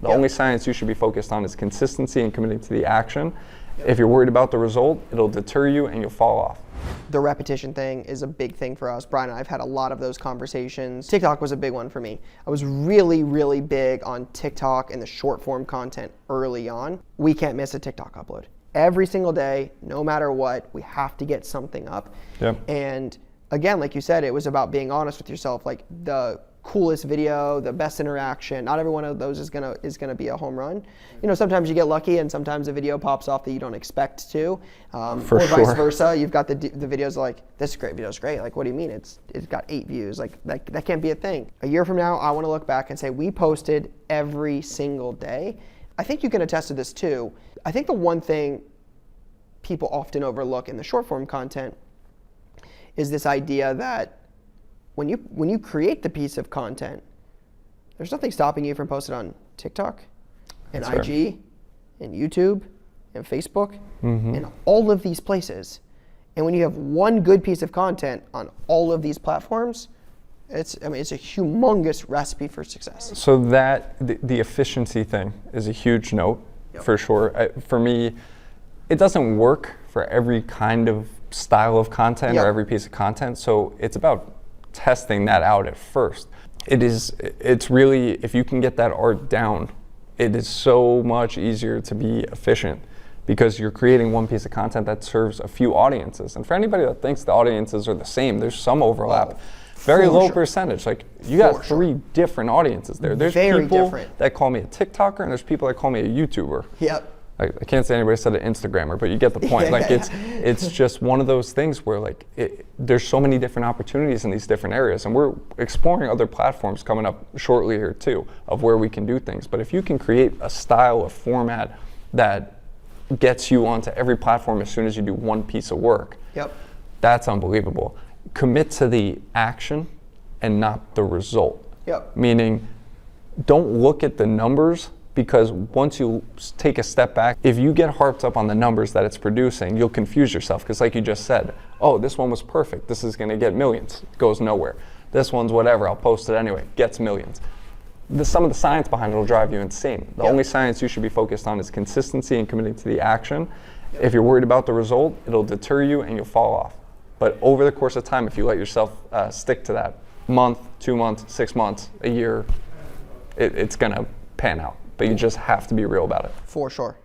The only science you should be focused on is consistency and committing to the action. If you're worried about the result, it'll deter you and you'll fall off. The repetition thing is a big thing for us. Brian and I have had a lot of those conversations. TikTok was a big one for me. I was really, really big on TikTok and the short form content early on. We can't miss a TikTok upload. Every single day, no matter what, we have to get something up. Yep. And again, like you said, it was about being honest with yourself. Like the coolest video, the best interaction, not every one of those is gonna be a home run. You know, sometimes you get lucky and sometimes a video pops off that you don't expect to. Or vice versa. You've got the videos like, this great video's great. Like, what do you mean? It's got 8 views. Like that can't be a thing. A year from now, I wanna look back and say, we posted every single day. I think you can attest to this too. I think the one thing people often overlook in the short form content is this idea that when you create the piece of content, there's nothing stopping you from posting on TikTok and IG and YouTube and Facebook and all of these places. And when you have one good piece of content on all of these platforms, it's a humongous recipe for success. So that the efficiency thing is a huge note for sure. For me, it doesn't work for every kind of style of content or every piece of content. So it's about testing that out at first. It's really, if you can get that art down, it is so much easier to be efficient because you're creating one piece of content that serves a few audiences. And for anybody that thinks the audiences are the same, there's some overlap. Very low percentage. Like you got 3 different audiences there. There's people that call me a TikToker and there's people that call me a YouTuber. Yep. I can't say anybody said an Instagrammer, but you get the point. Like it's just one of those things where like there's so many different opportunities in these different areas, and we're exploring other platforms coming up shortly here too of where we can do things. But if you can create a style, a format that gets you onto every platform as soon as you do one piece of work, that's unbelievable. Commit to the action and not the result. Meaning, don't look at the numbers. Because once you take a step back, if you get harped up on the numbers that it's producing, you'll confuse yourself. Because like you just said, oh, this one was perfect. This is going to get millions. It goes nowhere. This one's whatever. I'll post it anyway. Gets millions. Some of the science behind it will drive you insane. The only science you should be focused on is consistency and committing to the action. If you're worried about the result, it'll deter you and you'll fall off. But over the course of time, if you let yourself stick to that month, 2 months, 6 months, a year, it's going to pan out. But you just have to be real about it. For sure.